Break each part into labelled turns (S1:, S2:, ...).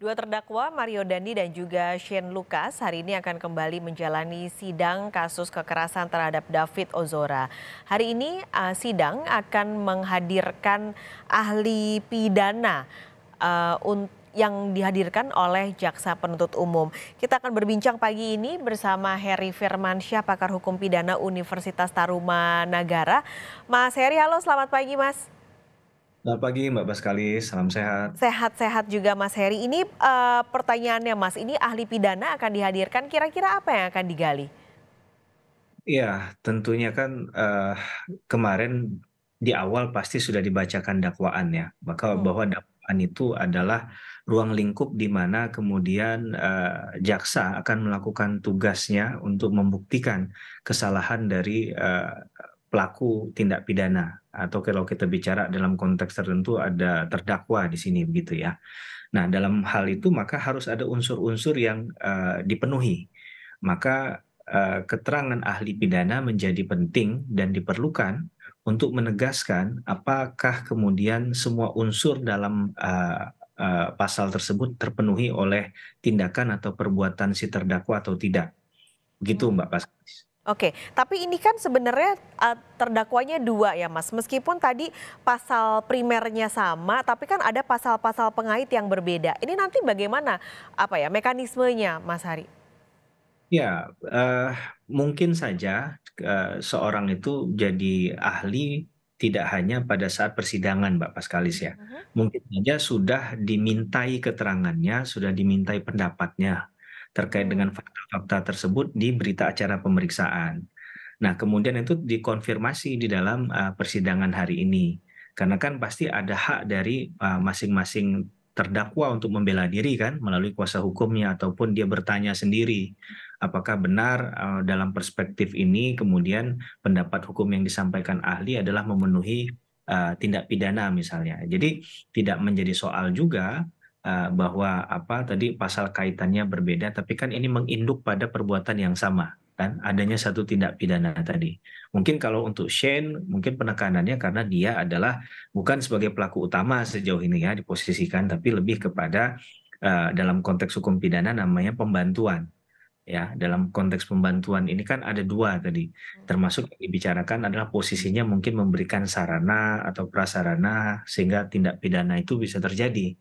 S1: Dua terdakwa Mario Dandi dan juga Shane Lucas hari ini akan kembali menjalani sidang kasus kekerasan terhadap David Ozora. Hari ini sidang akan menghadirkan ahli pidana yang dihadirkan oleh Jaksa Penuntut Umum. Kita akan berbincang pagi ini bersama Heri Firmansyah, pakar hukum pidana Universitas Tarumanagara. Mas Heri, halo, selamat pagi Mas.
S2: Selamat pagi Mbak Baskalis, salam sehat.
S1: Sehat-sehat juga Mas Heri. Ini pertanyaannya Mas, ini ahli pidana akan dihadirkan, kira-kira apa yang akan digali?
S2: Iya, tentunya kan kemarin di awal pasti sudah dibacakan dakwaan ya,
S1: Hmm.
S2: bahwa dakwaan itu adalah ruang lingkup di mana kemudian jaksa akan melakukan tugasnya untuk membuktikan kesalahan dari pelaku tindak pidana, atau kalau kita bicara dalam konteks tertentu ada terdakwa di sini begitu ya. Nah, dalam hal itu maka harus ada unsur-unsur yang dipenuhi. Maka keterangan ahli pidana menjadi penting dan diperlukan untuk menegaskan apakah kemudian semua unsur dalam pasal tersebut terpenuhi oleh tindakan atau perbuatan si terdakwa atau tidak. Begitu Mbak Pas.
S1: Oke, tapi ini kan sebenarnya terdakwanya dua ya Mas. Meskipun tadi pasal primernya sama, tapi kan ada pasal-pasal pengait yang berbeda. Ini nanti bagaimana mekanismenya Mas Hari?
S2: Ya, mungkin saja seorang itu jadi ahli tidak hanya pada saat persidangan, Mbak Paskalis ya.
S1: Mhm.
S2: Mungkin saja sudah dimintai keterangannya, sudah dimintai pendapatnya terkait dengan
S1: Hmm.
S2: fakta-fakta tersebut di berita acara pemeriksaan. Nah, kemudian itu dikonfirmasi di dalam persidangan hari ini. Karena kan pasti ada hak dari masing-masing terdakwa untuk membela diri kan melalui kuasa hukumnya ataupun dia bertanya sendiri apakah benar dalam perspektif ini kemudian pendapat hukum yang disampaikan ahli adalah memenuhi tindak pidana misalnya. Jadi tidak menjadi soal juga bahwa apa tadi pasal kaitannya berbeda, tapi kan ini menginduk pada perbuatan yang sama kan adanya satu tindak pidana tadi. Mungkin kalau untuk Shane mungkin penekanannya karena dia adalah bukan sebagai pelaku utama sejauh ini ya diposisikan, tapi lebih kepada dalam konteks hukum pidana namanya pembantuan. Ya, dalam konteks pembantuan ini kan ada dua tadi, termasuk yang dibicarakan adalah posisinya mungkin memberikan sarana atau prasarana sehingga tindak pidana itu bisa terjadi.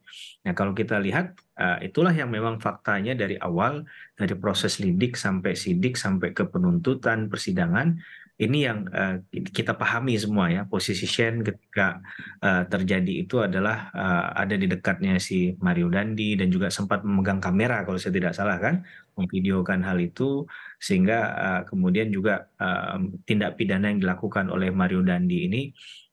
S2: Nah, kalau kita lihat itulah yang memang faktanya dari awal, dari proses lidik sampai sidik sampai ke penuntutan persidangan, ini yang kita pahami semua ya, posisi Shane ketika terjadi itu adalah ada di dekatnya si Mario Dandi dan juga sempat memegang kamera kalau saya tidak salah kan memvideokan hal itu sehingga kemudian juga tindak pidana yang dilakukan oleh Mario Dandi ini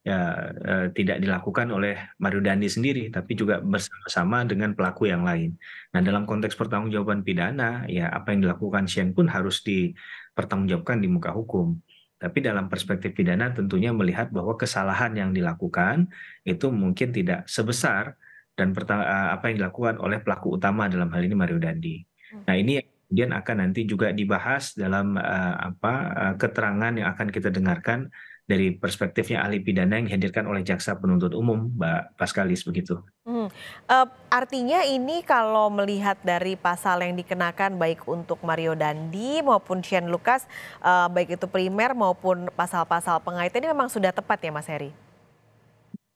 S2: ya tidak dilakukan oleh Mario Dandi sendiri tapi juga bersama-sama dengan pelaku yang lain. Nah, dalam konteks pertanggungjawaban pidana ya apa yang dilakukan Shane pun harus dipertanggungjawabkan di muka hukum. Tapi dalam perspektif pidana tentunya melihat bahwa kesalahan yang dilakukan itu mungkin tidak sebesar dan apa yang dilakukan oleh pelaku utama dalam hal ini Mario Dandi. Nah, ini yang kemudian akan nanti juga dibahas dalam keterangan yang akan kita dengarkan dari perspektifnya ahli pidana yang dihadirkan oleh jaksa penuntut umum, Mbak Paskalis begitu.
S1: Hmm. Artinya ini kalau melihat dari pasal yang dikenakan baik untuk Mario Dandi maupun Shane Lucas, baik itu primer maupun pasal-pasal pengait ini memang sudah tepat ya Mas Heri?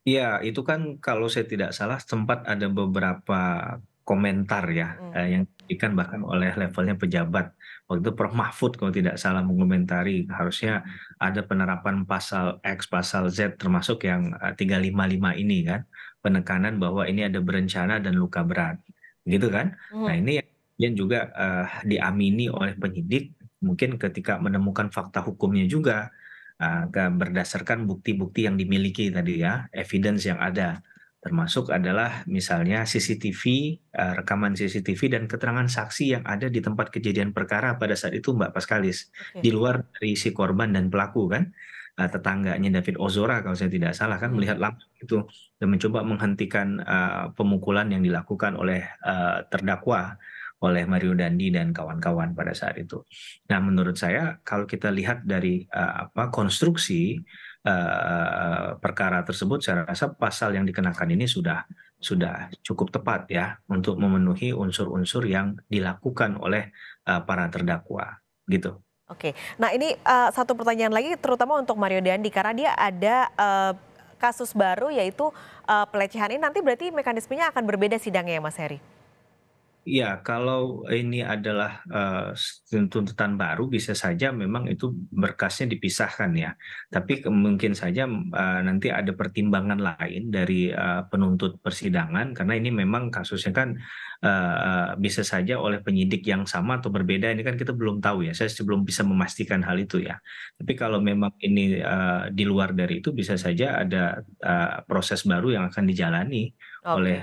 S2: Iya, itu kan kalau saya tidak salah sempat ada beberapa komentar ya
S1: Mhm.
S2: yang diberikan bahkan oleh levelnya pejabat. Waktu itu Prof. Mahfud kalau tidak salah mengomentari harusnya ada penerapan pasal X, pasal Z termasuk yang 355 ini kan. Penekanan bahwa ini ada berencana dan luka berat. Gitu kan? Nah,
S1: Mhm.
S2: ini yang juga diamini oleh penyidik mungkin ketika menemukan fakta hukumnya juga berdasarkan bukti-bukti yang dimiliki tadi ya, evidence yang ada. Termasuk adalah misalnya CCTV, rekaman CCTV dan keterangan saksi yang ada di tempat kejadian perkara pada saat itu Mbak Paskalis.
S1: Oke.
S2: Di luar dari si korban dan pelaku kan, tetangganya David Ozora kalau saya tidak salah kan
S1: Mhm.
S2: melihat langsung itu dan mencoba menghentikan pemukulan yang dilakukan oleh terdakwa oleh Mario Dandi dan kawan-kawan pada saat itu. Nah, menurut saya kalau kita lihat dari konstruksi perkara tersebut, saya rasa pasal yang dikenakan ini sudah cukup tepat ya untuk memenuhi unsur-unsur yang dilakukan oleh para terdakwa, gitu.
S1: Oke. Nah ini, satu pertanyaan lagi terutama untuk Mario Dandi karena dia ada, kasus baru yaitu, pelecehan ini nanti berarti mekanismenya akan berbeda sidangnya ya Mas Heri?
S2: Iya, kalau ini adalah, tuntutan baru bisa saja memang itu berkasnya dipisahkan ya. Tapi mungkin saja, nanti ada pertimbangan lain dari, penuntut persidangan karena ini memang kasusnya kan, bisa saja oleh penyidik yang sama atau berbeda ini kan kita belum tahu ya, saya belum bisa memastikan hal itu ya. Tapi kalau memang ini, di luar dari itu bisa saja ada, proses baru yang akan dijalani
S1: Oke.
S2: oleh